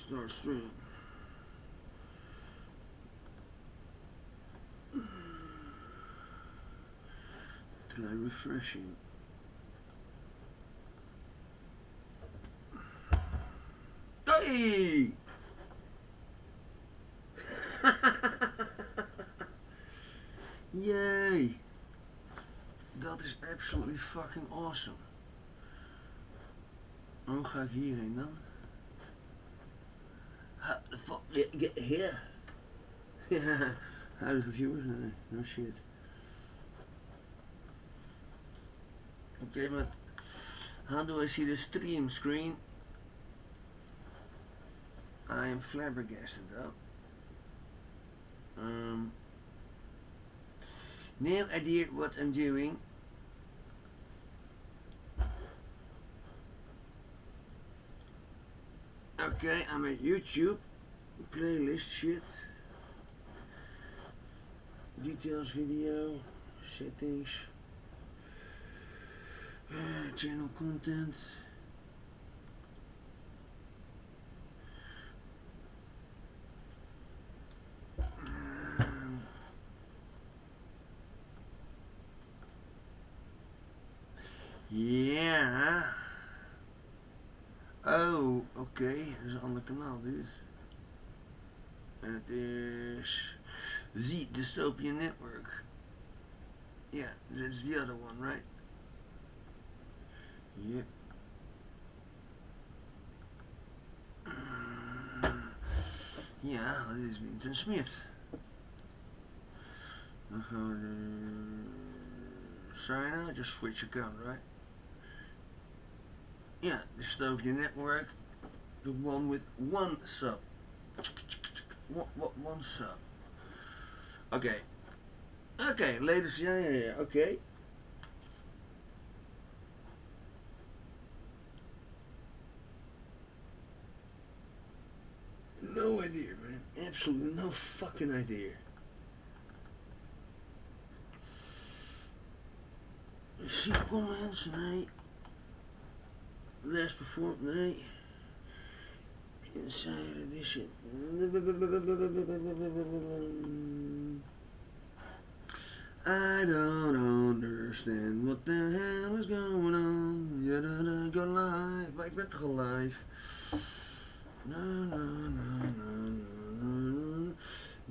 Start stream. Try refreshing. Hey! Yay! Dat is absolutely fucking awesome. Hoe ga ik hierheen dan? How the fuck did I get here? Huidige viewers? Nee, no shit. Okay, but how do I see the stream screen? I am flabbergasted though. No idea what I'm doing. Okay, I'm at YouTube. Playlist shit. Details video. Settings. Channel content. Ja. Oh, oké. Dat is een ander kanaal dit. En het is The Dystopian Network. Yeah, that's the other one, right? Yep. Ja, dit is Winton Smith. Dan gaan we sign out, just switch account, right? Yeah, Dystopian Network. The one with one sub. What one sub? Okay. Okay, ladies, yeah, okay. No idea, man. Absolutely no fucking idea. See comments, nee. Last perform, nee. Inside edition. I don't understand what the hell is going on. Ja, go live. Maar ik ben toch al live.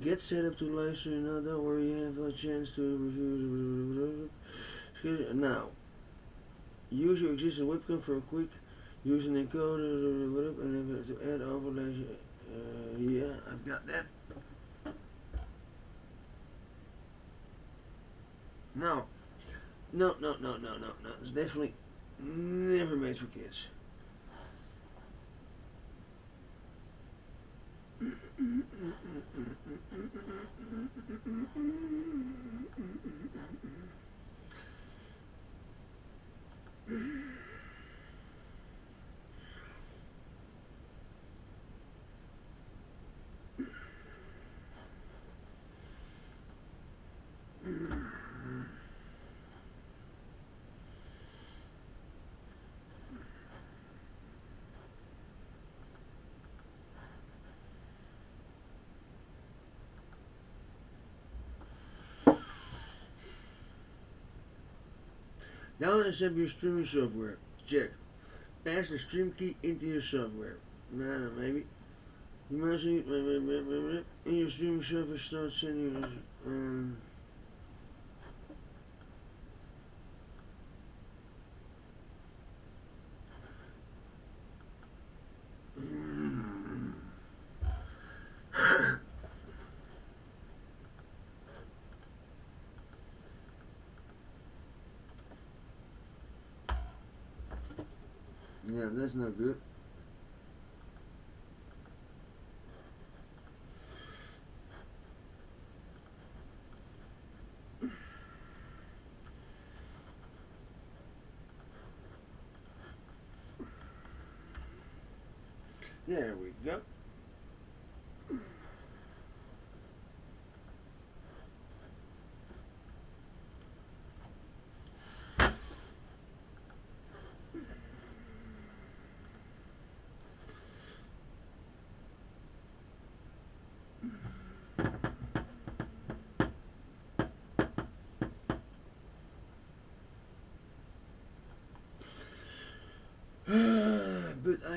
Get set up to live stream now. Don't worry, you have a chance to review. Now, use your existing webcam for a quick using encoder and to add overlays. Yeah, I've got that. No, no. It's definitely never made for kids. Download and set your streaming software. Check. Pass the stream key into your software. No, maybe. You must in your streaming software start sending yeah, that's not good. There we go.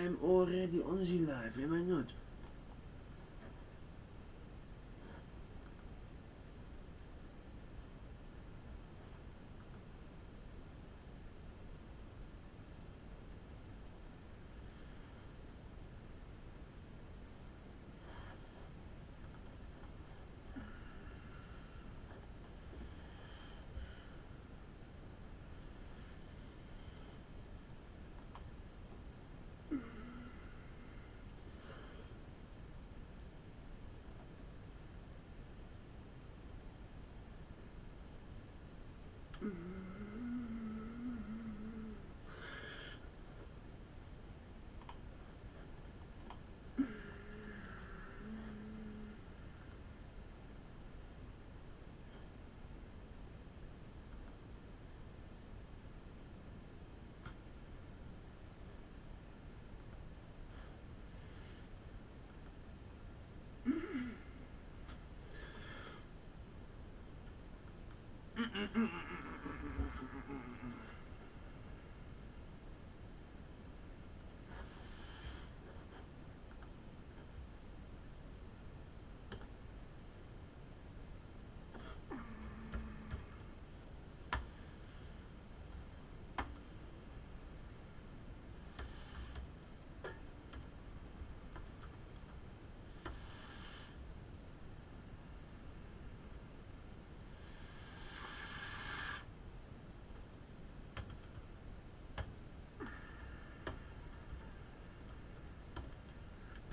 I'm already on the live, am I not?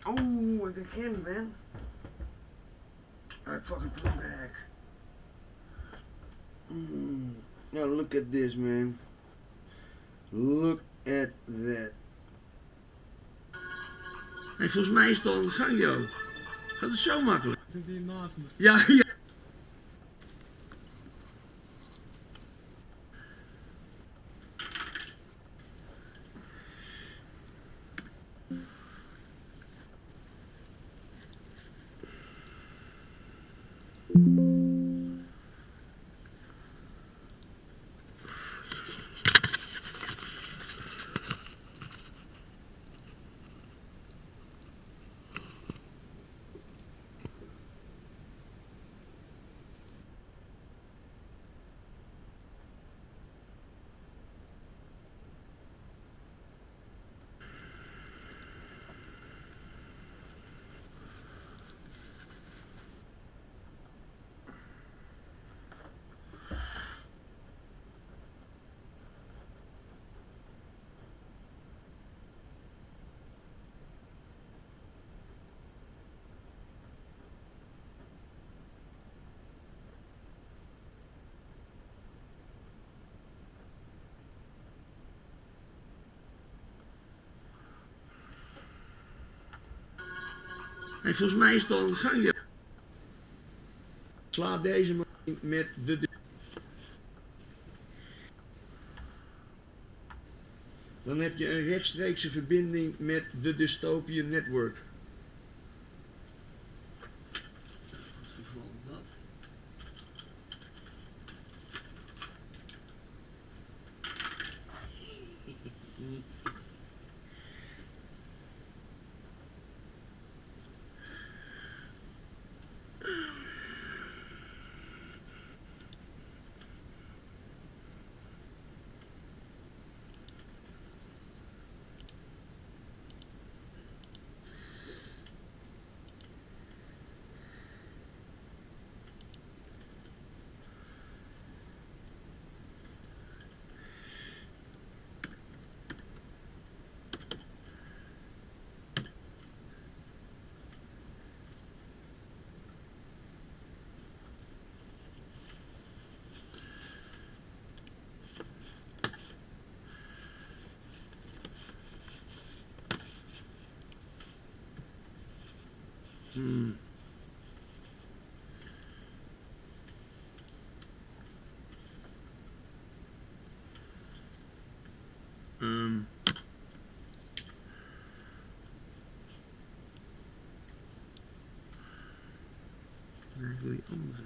Oh, I got candy, man. Alright, fucking put it back. Now look at this, man. Look at that. Hey, volgens mij is het al aan de gang, joh. Gaat het zo makkelijk? Zit hier naast me? Ja, ja. Hey, volgens mij is het al aan de gang, joh. Sla deze maar met de... Dan heb je een rechtstreekse verbinding met de Dystopian Network. Eigenlijk andere.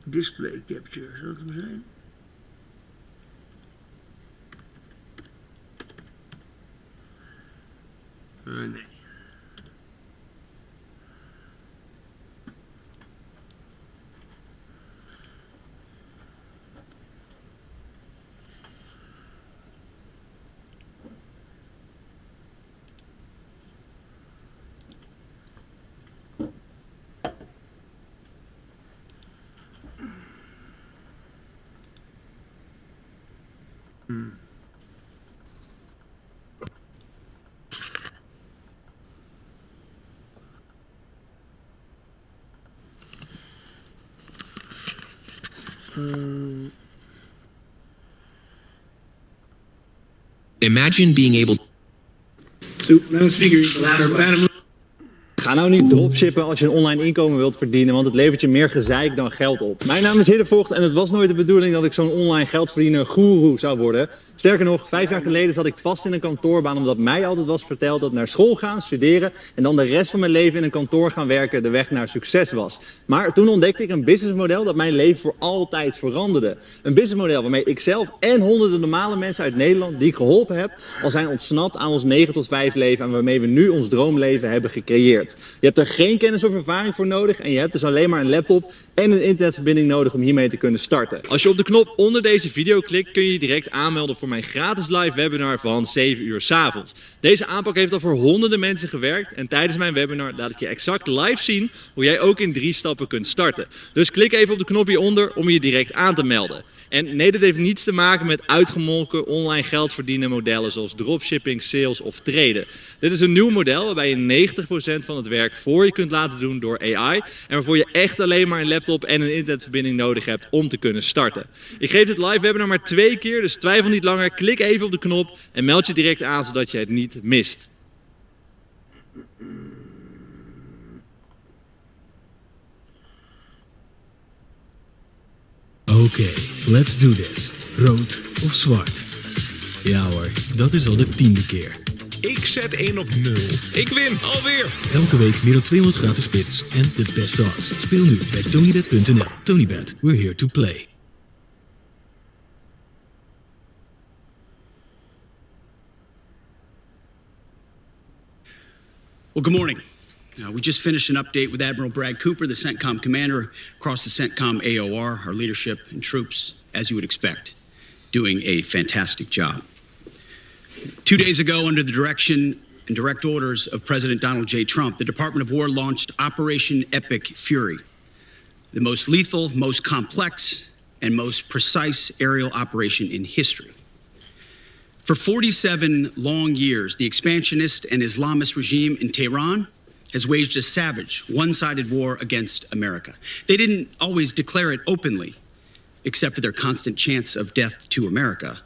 Display capture, zou het hem zijn? Nee. Imagine being able Ga nou niet dropshippen als je een online inkomen wilt verdienen, want het levert je meer gezeik dan geld op. Mijn naam is Hiddevocht en het was nooit de bedoeling dat ik zo'n online geld verdienen goeroe zou worden. Sterker nog, 5 jaar geleden zat ik vast in een kantoorbaan omdat mij altijd was verteld dat naar school gaan, studeren en dan de rest van mijn leven in een kantoor gaan werken de weg naar succes was. Maar toen ontdekte ik een businessmodel dat mijn leven voor altijd veranderde. Een businessmodel waarmee ik zelf en honderden normale mensen uit Nederland die ik geholpen heb, al zijn ontsnapt aan ons 9 tot 5 leven en waarmee we nu ons droomleven hebben gecreëerd. Je hebt er geen kennis of ervaring voor nodig en je hebt dus alleen maar een laptop en een internetverbinding nodig om hiermee te kunnen starten. Als je op de knop onder deze video klikt, kun je je direct aanmelden voor mijn gratis live webinar van 7 uur 's avonds. Deze aanpak heeft al voor honderden mensen gewerkt en tijdens mijn webinar laat ik je exact live zien hoe jij ook in 3 stappen kunt starten. Dus klik even op de knop hieronder om je direct aan te melden. En nee, dit heeft niets te maken met uitgemolken online geld verdienen modellen zoals dropshipping, sales of traden. Dit is een nieuw model waarbij je 90% van het werk voor je kunt laten doen door AI en waarvoor je echt alleen maar een laptop en een internetverbinding nodig hebt om te kunnen starten. Ik geef dit live webinar maar 2 keer, dus twijfel niet langer. Klik even op de knop en meld je direct aan zodat je het niet mist. Oké, let's do this. Rood of zwart? Ja hoor, dat is al de 10e keer. Ik zet 1 op 0. Ik win, alweer. Elke week meer dan 200 gratis spins en de beste odds. Speel nu bij tonybet.nl. Tonybet, we're here to play. Well, good morning. We just finished an update with Admiral Brad Cooper, the CENTCOM commander, across the CENTCOM AOR, our leadership and troops, as you would expect, doing a fantastic job. 2 days ago, under the direction and direct orders of President Donald J. Trump, the Department of War launched Operation Epic Fury, the most lethal, most complex, and most precise aerial operation in history. For 47 long years, the expansionist and Islamist regime in Tehran has waged a savage, one-sided war against America. They didn't always declare it openly, except for their constant chants of death to America.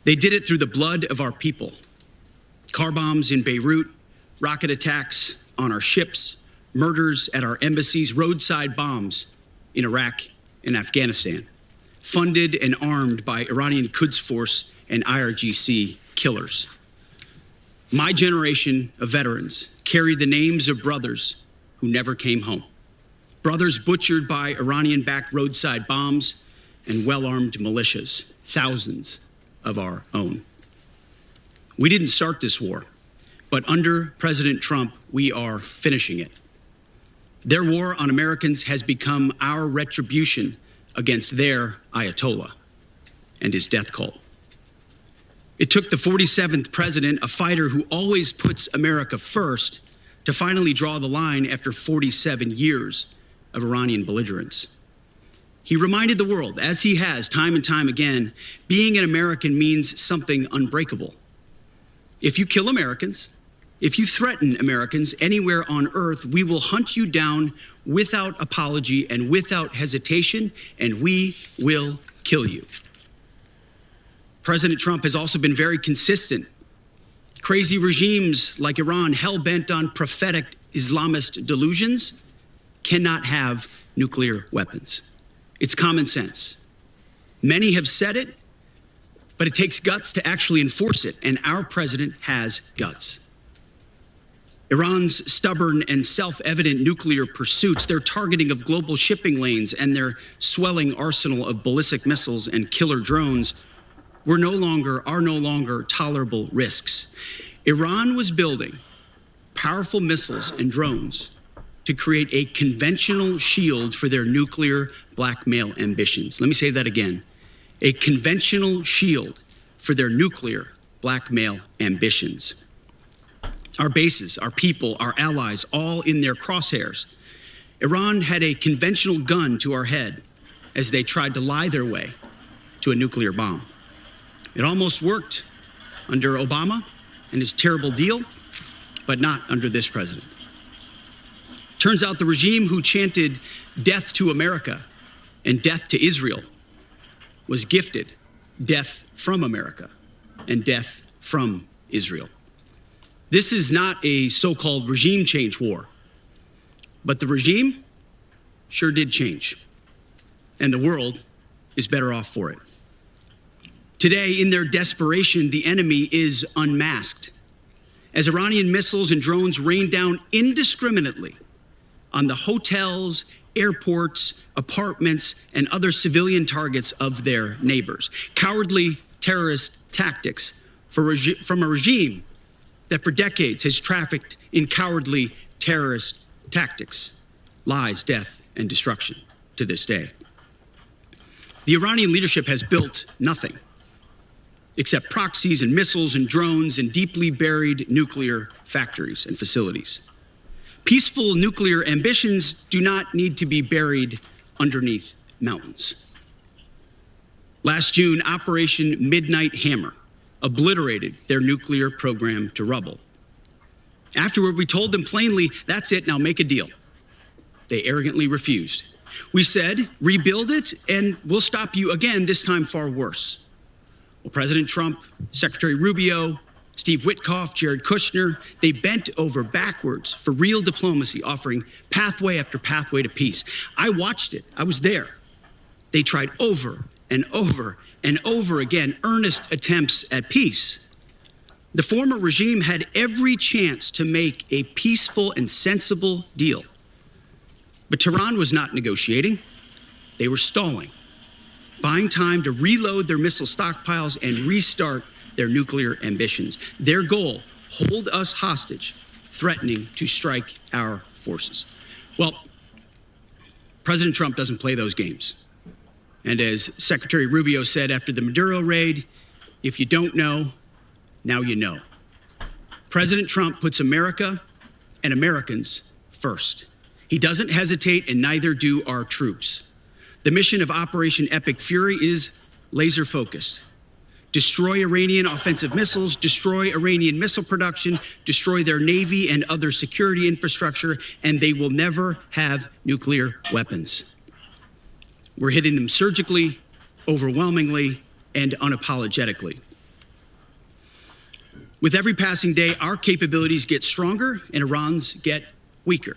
They did it through the blood of our people. Car bombs in Beirut, rocket attacks on our ships, murders at our embassies, roadside bombs in Iraq and Afghanistan, funded and armed by Iranian Quds Force and IRGC killers. My generation of veterans carry the names of brothers who never came home. Brothers butchered by Iranian-backed roadside bombs and well-armed militias, thousands of our own. We didn't start this war, but under President Trump, we are finishing it. Their war on Americans has become our retribution against their Ayatollah and his death cult. It took the 47th president, a fighter who always puts America first, to finally draw the line after 47 years of Iranian belligerence. He reminded the world, as he has time and time again, being an American means something unbreakable. If you kill Americans, if you threaten Americans anywhere on earth, we will hunt you down without apology and without hesitation, and we will kill you. President Trump has also been very consistent. Crazy regimes like Iran, hell-bent on prophetic Islamist delusions, cannot have nuclear weapons. It's common sense. Many have said it, but it takes guts to actually enforce it, and our president has guts. Iran's stubborn and self-evident nuclear pursuits, their targeting of global shipping lanes, and their swelling arsenal of ballistic missiles and killer drones are no longer tolerable risks. Iran was building powerful missiles and drones to create a conventional shield for their nuclear blackmail ambitions. Let me say that again. A conventional shield for their nuclear blackmail ambitions. Our bases, our people, our allies, all in their crosshairs. Iran had a conventional gun to our head as they tried to lie their way to a nuclear bomb. It almost worked under Obama and his terrible deal, but not under this president. Turns out the regime who chanted death to America and death to Israel was gifted death from America and death from Israel. This is not a so-called regime change war, but the regime sure did change, and the world is better off for it. Today, in their desperation, the enemy is unmasked as Iranian missiles and drones rain down indiscriminately on the hotels, airports, apartments, and other civilian targets of their neighbors. Cowardly terrorist tactics from a regime that for decades has trafficked in cowardly terrorist tactics, lies, death, and destruction to this day. The Iranian leadership has built nothing except proxies and missiles and drones and deeply buried nuclear factories and facilities. Peaceful nuclear ambitions do not need to be buried underneath mountains. Last June, Operation Midnight Hammer obliterated their nuclear program to rubble. Afterward, we told them plainly, that's it, now make a deal. They arrogantly refused. We said, rebuild it and we'll stop you again, this time far worse. Well, President Trump, Secretary Rubio, Steve Witkoff, Jared Kushner, they bent over backwards for real diplomacy, offering pathway after pathway to peace. I watched it. I was there. They tried over and over and over again earnest attempts at peace. The former regime had every chance to make a peaceful and sensible deal. But Tehran was not negotiating. They were stalling, buying time to reload their missile stockpiles and restart their nuclear ambitions. Their goal, hold us hostage, threatening to strike our forces. Well, President Trump doesn't play those games. And as Secretary Rubio said after the Maduro raid, if you don't know, now you know. President Trump puts America and Americans first. He doesn't hesitate, and neither do our troops. The mission of Operation Epic Fury is laser focused. Destroy Iranian offensive missiles, destroy Iranian missile production, destroy their navy and other security infrastructure, and they will never have nuclear weapons. We're hitting them surgically, overwhelmingly, and unapologetically. With every passing day, our capabilities get stronger and Iran's get weaker.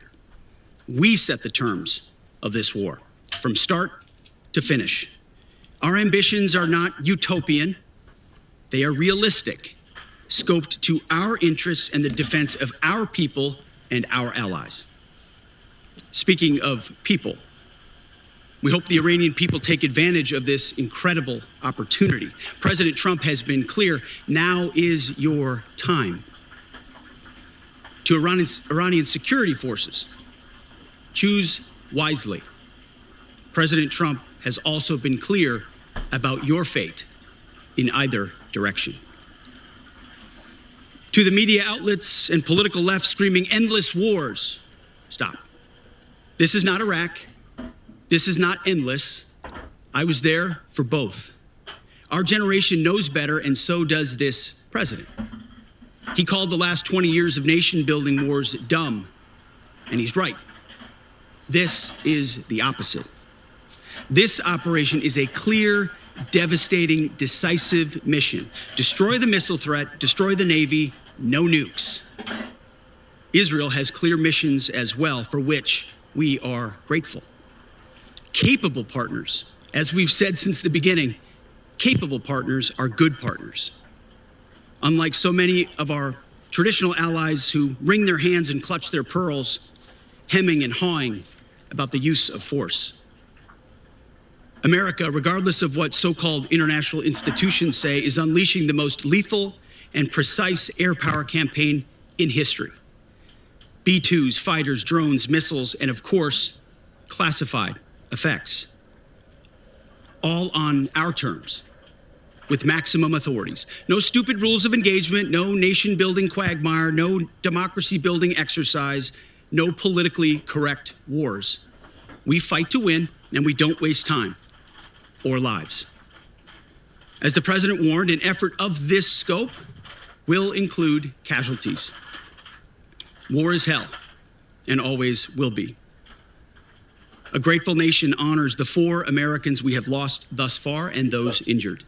We set the terms of this war, from start to finish. Our ambitions are not utopian. They are realistic, scoped to our interests and the defense of our people and our allies. Speaking of people, we hope the Iranian people take advantage of this incredible opportunity. President Trump has been clear, now is your time. To Iranian security forces, choose wisely. President Trump has also been clear about your fate in either direction. To the media outlets and political left screaming endless wars, stop. This is not Iraq. This is not endless. I was there for both. Our generation knows better, and so does this president. He called the last 20 years of nation-building wars dumb, and he's right. This is the opposite. This operation is a clear, devastating, decisive mission. Destroy the missile threat, destroy the Navy, no nukes. Israel has clear missions as well, for which we are grateful. Capable partners, as we've said since the beginning, capable partners are good partners. Unlike so many of our traditional allies who wring their hands and clutch their pearls, hemming and hawing about the use of force. America, regardless of what so-called international institutions say, is unleashing the most lethal and precise air power campaign in history. B-2s, fighters, drones, missiles, and of course, classified effects. All on our terms, with maximum authorities. No stupid rules of engagement, no nation-building quagmire, no democracy-building exercise, no politically correct wars. We fight to win, and we don't waste time or lives. As the president warned, an effort of this scope will include casualties. War is hell, and always will be. A grateful nation honors the 4 Americans we have lost thus far and those injured.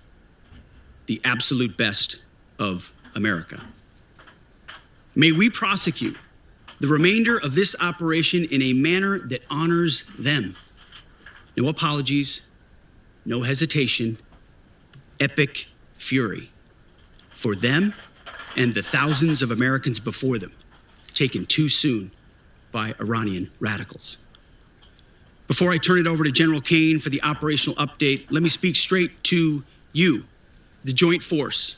The absolute best of America. May we prosecute the remainder of this operation in a manner that honors them. No apologies, no hesitation, epic fury for them and the thousands of Americans before them, taken too soon by Iranian radicals. Before I turn it over to General Kane for the operational update, let me speak straight to you, the Joint Force,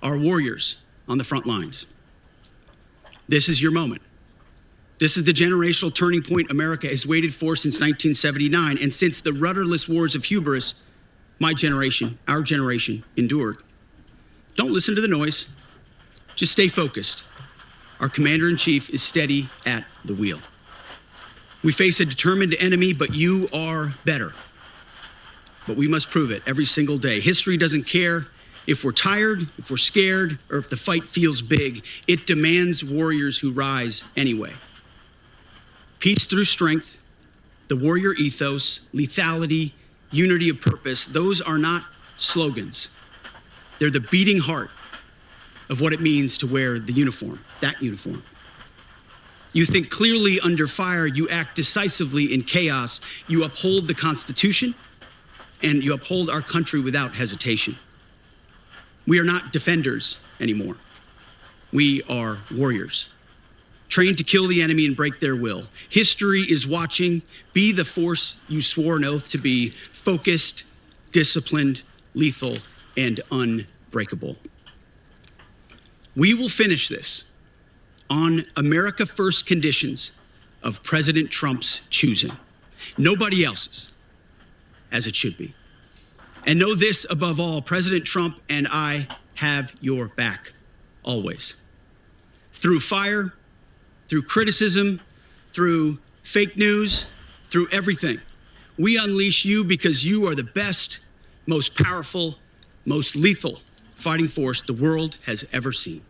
our warriors on the front lines. This is your moment. This is the generational turning point America has waited for since 1979, and since the rudderless wars of hubris, my generation, our generation, endured. Don't listen to the noise. Just stay focused. Our commander-in-chief is steady at the wheel. We face a determined enemy, but you are better. But we must prove it every single day. History doesn't care if we're tired, if we're scared, or if the fight feels big. It demands warriors who rise anyway. Peace through strength, the warrior ethos, lethality, unity of purpose, those are not slogans. They're the beating heart of what it means to wear the uniform, that uniform. You think clearly under fire, you act decisively in chaos, you uphold the Constitution, and you uphold our country without hesitation. We are not defenders anymore. We are warriors, trained to kill the enemy and break their will. History is watching. Be the force you swore an oath to be, focused, disciplined, lethal, and unbreakable. We will finish this on America First conditions of President Trump's choosing. Nobody else's, as it should be. And know this above all, President Trump and I have your back, always. Through fire, through criticism, through fake news, through everything. We unleash you because you are the best, most powerful, most lethal fighting force the world has ever seen.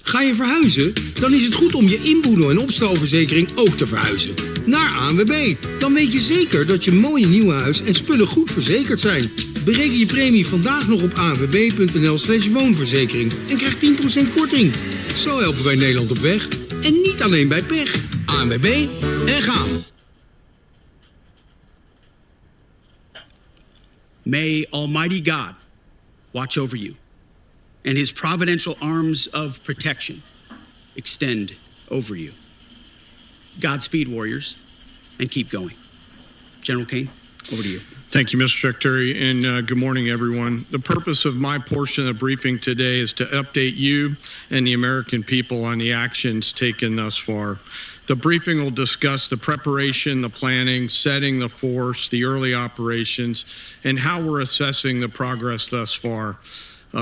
Ga je verhuizen? Dan is het goed om je inboedel- en opstalverzekering ook te verhuizen. Naar ANWB. Dan weet je zeker dat je mooie nieuwe huis en spullen goed verzekerd zijn. Bereken je premie vandaag nog op anwb.nl/woonverzekering en krijg 10% korting. Zo helpen wij Nederland op weg. En niet alleen bij pech. ANWB en gaan. May Almighty God watch over you, and his providential arms of protection extend over you. Godspeed, warriors, and keep going. General Kane, over to you. Thank you, Mr. Secretary, and good morning, everyone. The purpose of my portion of the briefing today is to update you and the American people on the actions taken thus far. The briefing will discuss the preparation, the planning, setting the force, the early operations, and how we're assessing the progress thus far.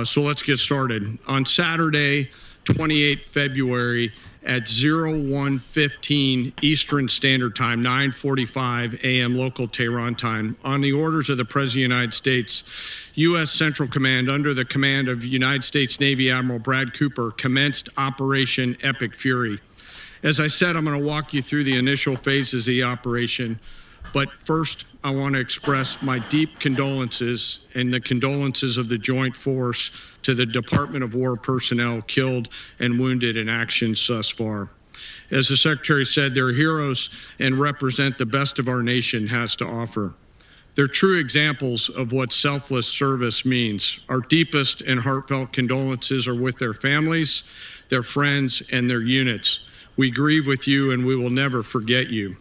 So let's get started. On Saturday, 28 February at 01:15 Eastern Standard Time, 9:45 a.m. local Tehran time, on the orders of the President of the United States, U.S. Central Command, under the command of United States Navy Admiral Brad Cooper, commenced Operation Epic Fury. As I said, I'm going to walk you through the initial phases of the operation. But first, I want to express my deep condolences and the condolences of the Joint Force to the Department of War personnel killed and wounded in actions thus far. As the Secretary said, they're heroes and represent the best of our nation has to offer. They're true examples of what selfless service means. Our deepest and heartfelt condolences are with their families, their friends, and their units. We grieve with you, and we will never forget you.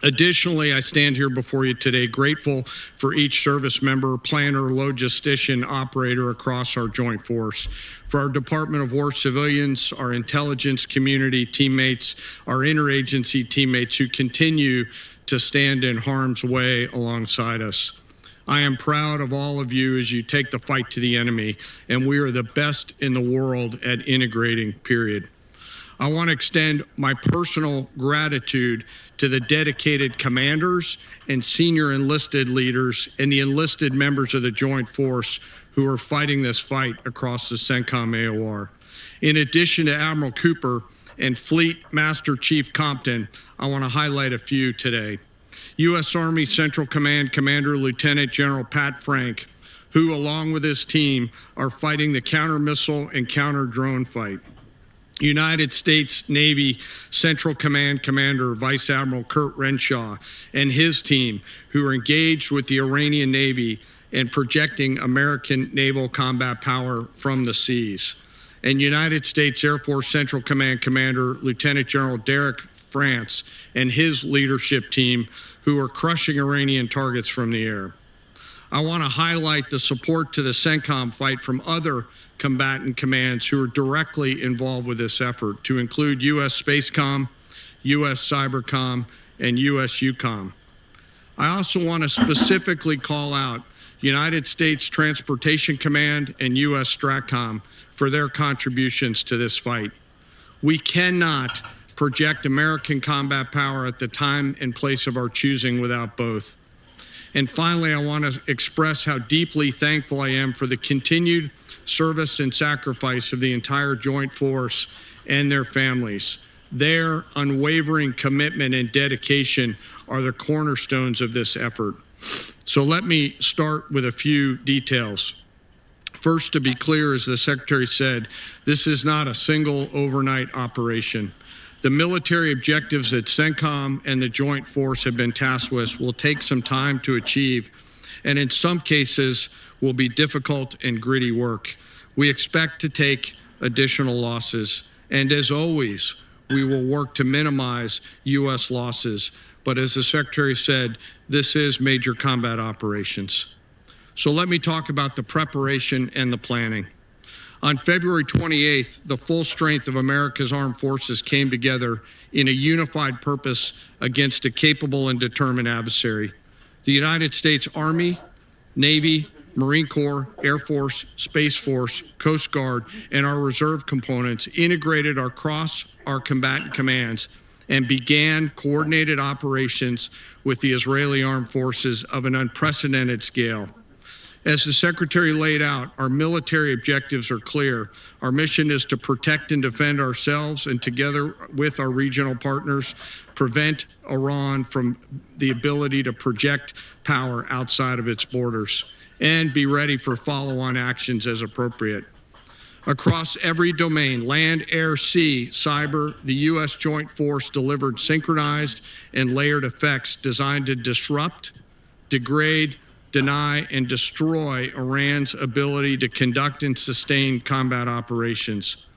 Additionally, I stand here before you today grateful for each service member, planner, logistician, operator across our joint force, for our Department of War civilians, our intelligence community teammates, our interagency teammates who continue to stand in harm's way alongside us. I am proud of all of you as you take the fight to the enemy, and we are the best in the world at integrating, period. I want to extend my personal gratitude to the dedicated commanders and senior enlisted leaders and the enlisted members of the Joint Force who are fighting this fight across the CENTCOM AOR. In addition to Admiral Cooper and Fleet Master Chief Compton, I want to highlight a few today. U.S. Army Central Command Commander Lieutenant General Pat Frank, who along with his team are fighting the counter-missile and counter-drone fight. United States Navy Central Command Commander Vice Admiral Kurt Renshaw and his team, who are engaged with the Iranian Navy and projecting American naval combat power from the seas. And United States Air Force Central Command Commander Lieutenant General Derek France and his leadership team, who are crushing Iranian targets from the air. I want to highlight the support to the CENTCOM fight from other combatant commands who are directly involved with this effort, to include U.S. Spacecom, U.S. Cybercom, and U.S. UCOM. I also want to specifically call out United States Transportation Command and U.S. STRATCOM for their contributions to this fight. We cannot project American combat power at the time and place of our choosing without both. And finally, I want to express how deeply thankful I am for the continued service and sacrifice of the entire Joint Force and their families. Their unwavering commitment and dedication are the cornerstones of this effort. So let me start with a few details. First, to be clear, as the Secretary said, this is not a single overnight operation. The military objectives that CENTCOM and the Joint Force have been tasked with will take some time to achieve, and in some cases will be difficult and gritty work. We expect to take additional losses, and as always, we will work to minimize U.S. losses. But as the Secretary said, this is major combat operations. So let me talk about the preparation and the planning. On February 28th, the full strength of America's armed forces came together in a unified purpose against a capable and determined adversary. The United States Army, Navy, Marine Corps, Air Force, Space Force, Coast Guard, and our reserve components integrated across our combatant commands and began coordinated operations with the Israeli armed forces of an unprecedented scale. As the Secretary laid out, our military objectives are clear. Our mission is to protect and defend ourselves and, together with our regional partners, prevent Iran from the ability to project power outside of its borders, and be ready for follow-on actions as appropriate. Across every domain, land, air, sea, cyber, the U.S. Joint Force delivered synchronized and layered effects designed to disrupt, degrade, deny, and destroy Iran's ability to conduct and sustain combat operations.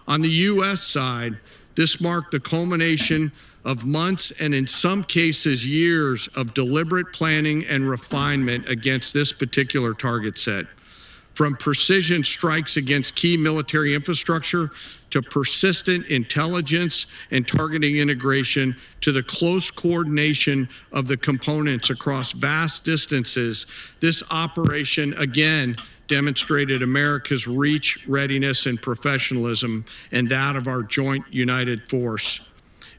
On the U.S. side, this marked the culmination of months and in some cases years of deliberate planning and refinement against this particular target set. From precision strikes against key military infrastructure to persistent intelligence and targeting integration to the close coordination of the components across vast distances, this operation again demonstrated America's reach, readiness, and professionalism, and that of our joint united force.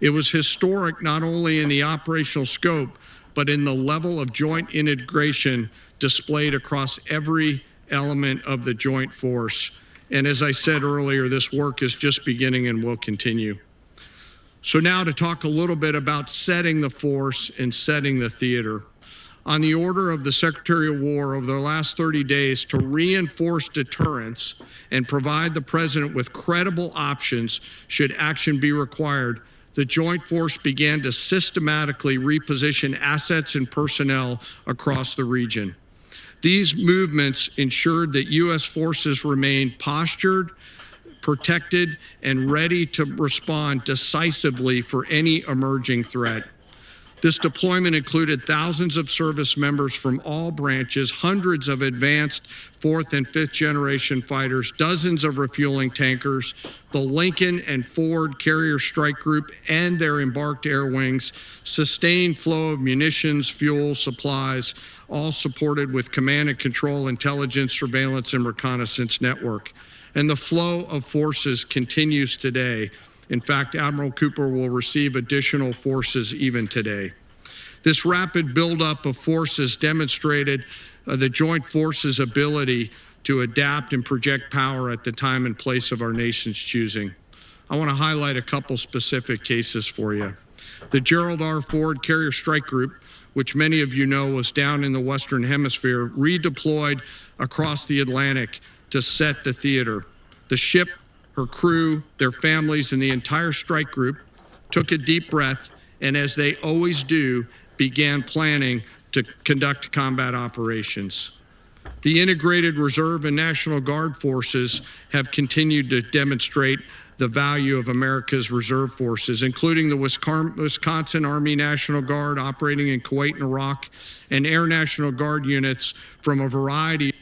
It was historic not only in the operational scope, but in the level of joint integration displayed across every element of the joint force. And as I said earlier, this work is just beginning and will continue. So now to talk a little bit about setting the force and setting the theater. On the order of the Secretary of War over the last 30 days to reinforce deterrence and provide the President with credible options should action be required, the Joint Force began to systematically reposition assets and personnel across the region. These movements ensured that U.S. forces remained postured, protected, and ready to respond decisively for any emerging threat. This deployment included thousands of service members from all branches, hundreds of advanced fourth and fifth generation fighters, dozens of refueling tankers, the Lincoln and Ford Carrier Strike Group and their embarked air wings, sustained flow of munitions, fuel, supplies, all supported with command and control, intelligence, surveillance, and reconnaissance network. And the flow of forces continues today. In fact, Admiral Cooper will receive additional forces even today. This rapid buildup of forces demonstrated the joint forces' ability to adapt and project power at the time and place of our nation's choosing. I want to highlight a couple specific cases for you. The Gerald R. Ford Carrier Strike Group, which many of you know was down in the Western Hemisphere, redeployed across the Atlantic to set the theater. The ship, her crew, their families, and the entire strike group took a deep breath and, as they always do, began planning to conduct combat operations. The integrated Reserve and National Guard forces have continued to demonstrate the value of America's reserve forces, including the Wisconsin Army National Guard operating in Kuwait and Iraq, and Air National Guard units from a variety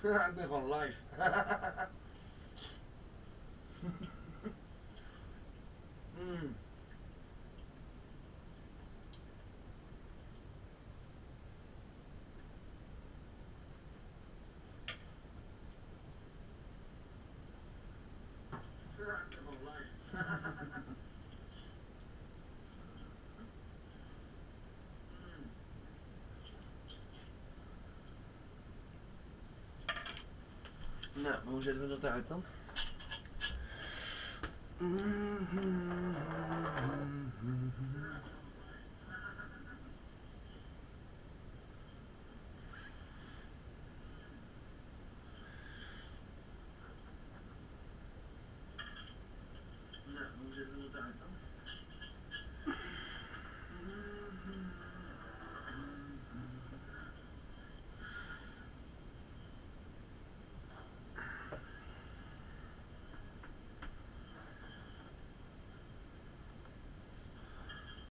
Ik ben gewoon live. Nou, hoe zetten we dat uit dan?